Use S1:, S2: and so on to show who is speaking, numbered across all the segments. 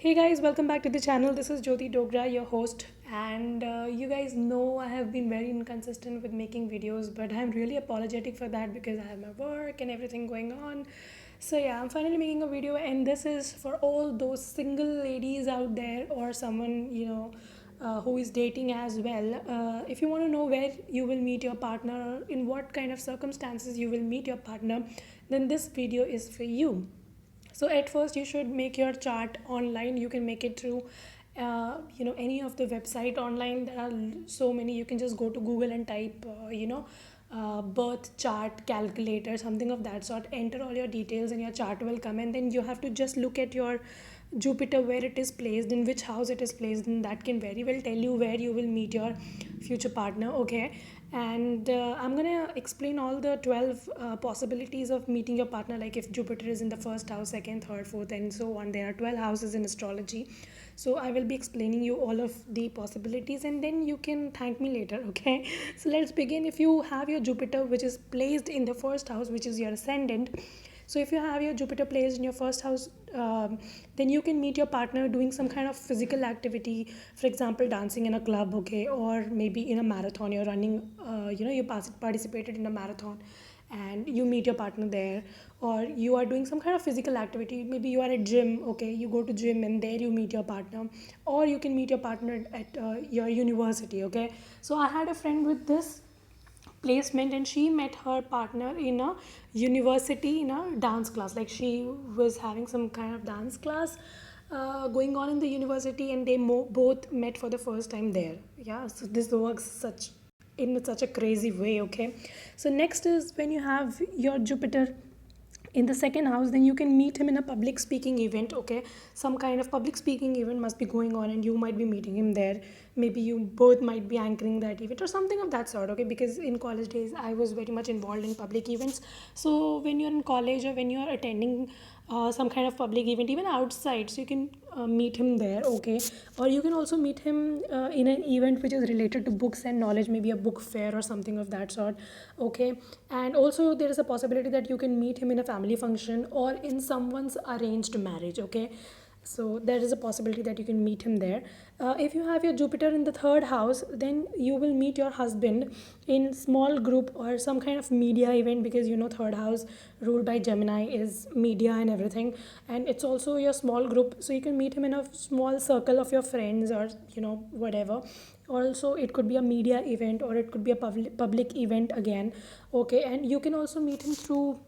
S1: Hey guys, welcome back to the channel. This is Jyoti Dogra, your host, and you guys know I have been very inconsistent with making videos, but I'm really apologetic for that because I have my work and everything going on. So yeah, I'm finally making a video, and this is for all those single ladies out there or someone who is dating as well. If you want to know where you will meet your partner, in what kind of circumstances you will meet your partner, then this video is for you. So at first you should make your chart online. You can make it through any of the website online. There are so many. You can just go to Google and type birth chart calculator, something of that sort. Enter all your details and your chart will come, and then you have to just look at your Jupiter, where it is placed, in which house it is placed, and that can very well tell you where you will meet your future partner. Okay, and I'm gonna explain all the 12 possibilities of meeting your partner, like if Jupiter is in the first house, second, third, fourth, and so on. There are 12 houses in astrology, so I will be explaining you all of the possibilities, and then you can thank me later. Okay, so let's begin. If you have your Jupiter which is placed in the first house, which is your ascendant, so if you have your Jupiter placed in your first house, then you can meet your partner doing some kind of physical activity, for example dancing in a club, okay, or maybe in a marathon. You're running, you participated in a marathon and you meet your partner there, or you are doing some kind of physical activity. Maybe you are at gym, okay, you go to gym and there you meet your partner, or you can meet your partner at your university. Okay, so I had a friend with this placement, and she met her partner in a university in a dance class. Like she was having some kind of dance class going on in the university, and they both met for the first time there. Yeah, so this works such a crazy way. Okay, so next is when you have your Jupiter in the second house, then you can meet him in a public speaking event. Okay, some kind of public speaking event must be going on and you might be meeting him there. Maybe you both might be anchoring that event or something of that sort. Okay, because in college days I was very much involved in public events. So when you're in college or when you're attending some kind of public event, even outside, so you can meet him there. Okay, or you can also meet him in an event which is related to books and knowledge, maybe a book fair or something of that sort. Okay, and also there is a possibility that you can meet him in a family function or in someone's arranged marriage. Okay, so there is a possibility that you can meet him there. If you have your Jupiter in the third house, then you will meet your husband in small group or some kind of media event, because third house ruled by Gemini is media and everything, and it's also your small group, so you can meet him in a small circle of your friends or whatever. Also it could be a media event or it could be a public event again. Okay, and you can also meet him through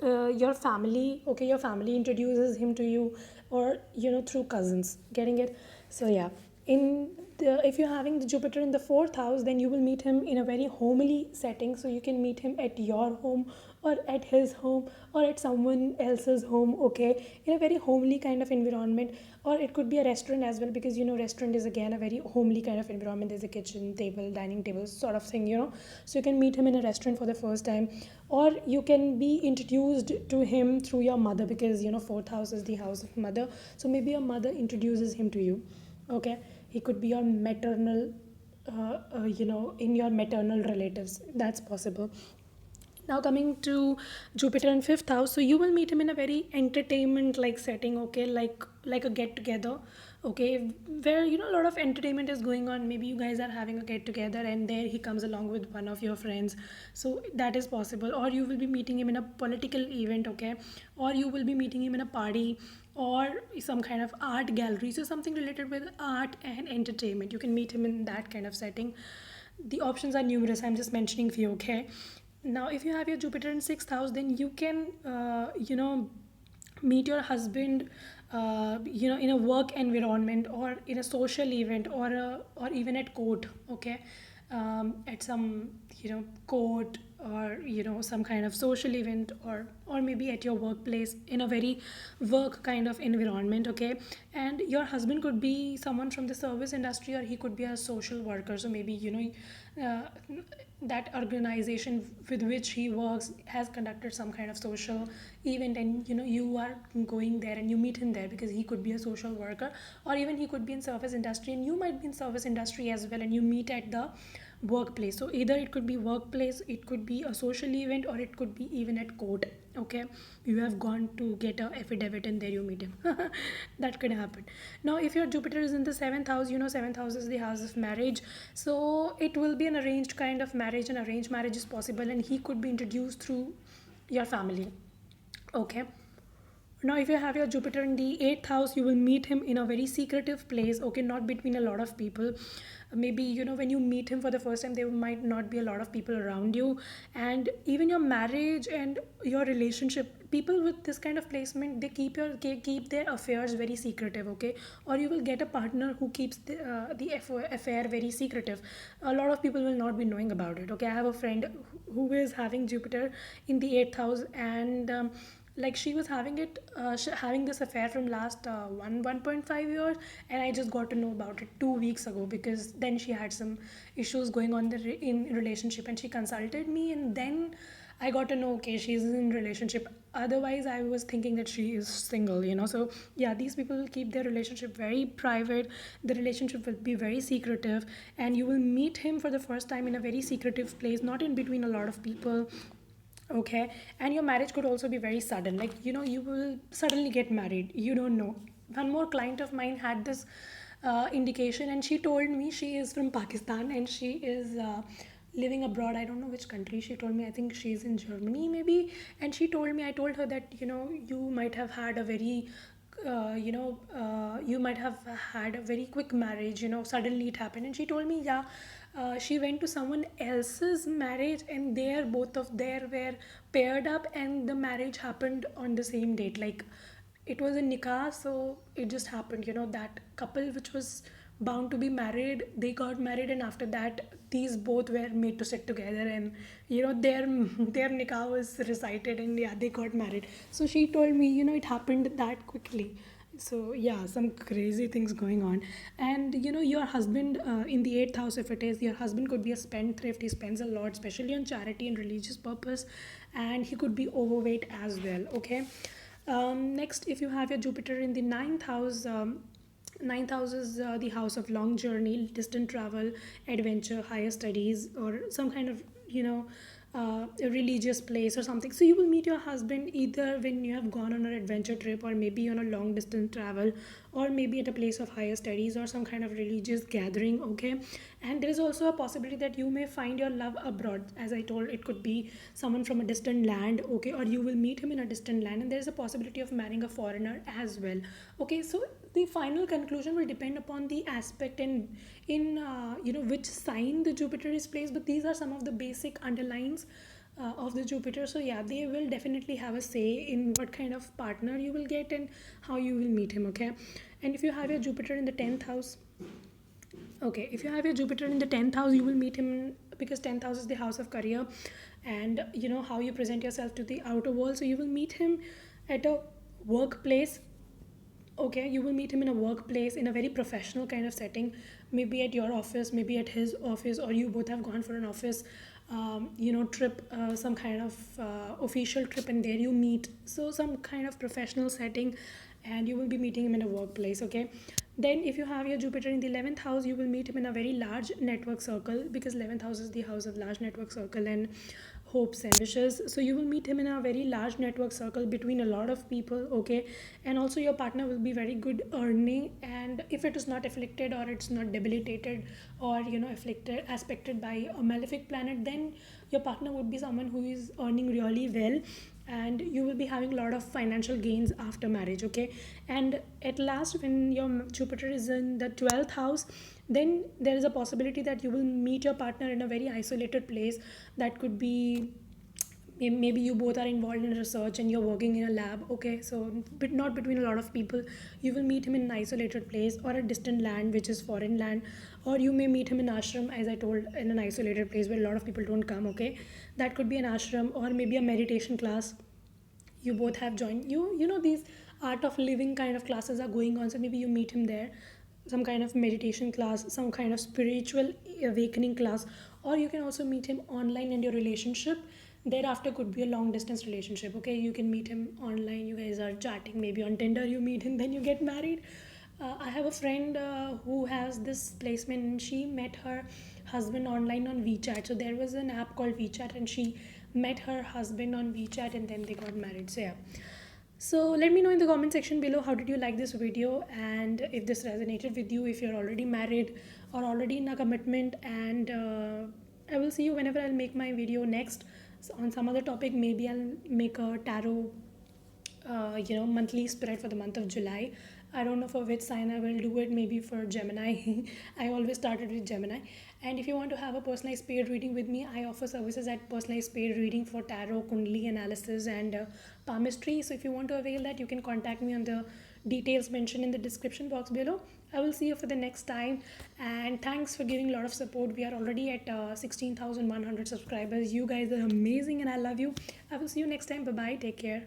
S1: your family. Okay, your family introduces him to you, or through cousins, getting it. So yeah, if you're having the Jupiter in the fourth house, then you will meet him in a very homely setting. So you can meet him at your home or at his home or at someone else's home. Okay, in a very homely kind of environment, or it could be a restaurant as well, because restaurant is again a very homely kind of environment. There's a kitchen table, dining table sort of thing. So you can meet him in a restaurant for the first time, or you can be introduced to him through your mother, because fourth house is the house of mother. So maybe your mother introduces him to you. Okay, he could be your maternal in your maternal relatives. That's possible. Now coming to Jupiter in fifth house, so you will meet him in a very entertainment like setting. Okay, like a get together. Okay, where a lot of entertainment is going on. Maybe you guys are having a get together and there he comes along with one of your friends. So that is possible. Or you will be meeting him in a political event. Okay, or you will be meeting him in a party or some kind of art gallery. So something related with art and entertainment, you can meet him in that kind of setting. The options are numerous, I'm just mentioning few. Okay, now if you have your Jupiter in sixth house, then you can meet your husband in a work environment or in a social event, or even at court. Okay, at some court, or some kind of social event, or maybe at your workplace in a very work kind of environment. Okay, and your husband could be someone from the service industry, or he could be a social worker. So maybe that organization with which he works has conducted some kind of social event, and you are going there and you meet him there, because he could be a social worker, or even he could be in service industry and you might be in service industry as well, and you meet at the workplace. So either it could be workplace, it could be a social event, or it could be even at court. Okay, you have gone to get a affidavit and there you meet him. That could happen. Now if your Jupiter is in the seventh house, seventh house is the house of marriage, so it will be an arranged kind of marriage. An arranged marriage is possible, and he could be introduced through your family. Okay. Now, if you have your Jupiter in the eighth house, you will meet him in a very secretive place, okay, not between a lot of people. Maybe, when you meet him for the first time, there might not be a lot of people around you. And even your marriage and your relationship, people with this kind of placement, they keep their affairs very secretive, okay? Or you will get a partner who keeps the affair very secretive. A lot of people will not be knowing about it, okay? I have a friend who is having Jupiter in the eighth house, and like she was having this affair from last 1.5 years, and I just got to know about it 2 weeks ago, because then she had some issues going on in relationship, and she consulted me, and then I got to know, okay, she's in relationship. Otherwise I was thinking that she is single. So yeah, these people will keep their relationship very private. The relationship will be very secretive, and you will meet him for the first time in a very secretive place, not in between a lot of people. Okay, and your marriage could also be very sudden. Like, you will suddenly get married. You don't know. One more client of mine had this indication, and she told me she is from Pakistan and she is living abroad. I don't know which country. She told me, I think she's in Germany, maybe. And I told her that, you might have had a very you might have had a very quick marriage, suddenly it happened. And she told me, yeah, she went to someone else's marriage, and there both of there were paired up, and the marriage happened on the same date. Like, it was a nikah, so it just happened, that couple which was bound to be married, they got married, and after that these both were made to sit together, and their nikah was recited, and yeah, they got married. So she told me, it happened that quickly. So yeah, some crazy things going on. And your husband, in the eighth house, if it is, your husband could be a spendthrift. He spends a lot, especially on charity and religious purpose, and he could be overweight as well. Okay. Next, if you have your Jupiter in the ninth house, ninth house is the house of long journey, distant travel, adventure, higher studies, or some kind of a religious place or something. So you will meet your husband either when you have gone on an adventure trip, or maybe on a long distance travel, or maybe at a place of higher studies, or some kind of religious gathering. Okay, and there is also a possibility that you may find your love abroad. As I told, it could be someone from a distant land. Okay, or you will meet him in a distant land, and there is a possibility of marrying a foreigner as well. Okay, so the final conclusion will depend upon the aspect and in which sign the Jupiter is placed. But these are some of the basic underlines of the Jupiter. So yeah, they will definitely have a say in what kind of partner you will get and how you will meet him. Okay, and if you have your Jupiter in the 10th house, okay, if you have your Jupiter in the 10th house, you will meet him, because 10th house is the house of career, and how you present yourself to the outer world. So you will meet him at a workplace. Okay, you will meet him in a workplace, in a very professional kind of setting, maybe at your office, maybe at his office, or you both have gone for an office trip, some kind of official trip, and there you meet. So some kind of professional setting, and you will be meeting him in a workplace. Okay, then if you have your Jupiter in the 11th house, you will meet him in a very large network circle, because 11th house is the house of large network circle and hopes and wishes. So you will meet him in a very large network circle between a lot of people. Okay, and also your partner will be very good earning, and if it is not afflicted, or it's not debilitated, or afflicted, aspected by a malefic planet, then your partner would be someone who is earning really well, and you will be having a lot of financial gains after marriage. Okay, and at last, when your Jupiter is in the 12th house, then there is a possibility that you will meet your partner in a very isolated place. That could be, maybe you both are involved in research and you're working in a lab. Okay, so but not between a lot of people. You will meet him in an isolated place, or a distant land, which is foreign land, or you may meet him in ashram, as I told, in an isolated place where a lot of people don't come. Okay, that could be an ashram, or maybe a meditation class you both have joined. These art of living kind of classes are going on, so maybe you meet him there, some kind of meditation class, some kind of spiritual awakening class. Or you can also meet him online, and your relationship thereafter could be a long distance relationship. Okay, you can meet him online, you guys are chatting, maybe on Tinder you meet him, then you get married. I have a friend who has this placement, and she met her husband online on WeChat. So there was an app called WeChat, and she met her husband on WeChat, and then they got married. So yeah. So let me know in the comment section below how did you like this video, and if this resonated with you, if you're already married or already in a commitment. And I will see you whenever I'll make my video next. So on some other topic. Maybe I'll make a tarot monthly spread for the month of July. I don't know for which sign I will do it. Maybe for Gemini. I always started with Gemini. And if you want to have a personalized paid reading with me, I offer services at personalized paid reading for tarot, kundli analysis, and palmistry. So if you want to avail that, you can contact me on the details mentioned in the description box below. I will see you for the next time, and thanks for giving a lot of support. We are already at 16,100 subscribers. You guys are amazing, and I love you. I will see you next time. Bye bye. Take care.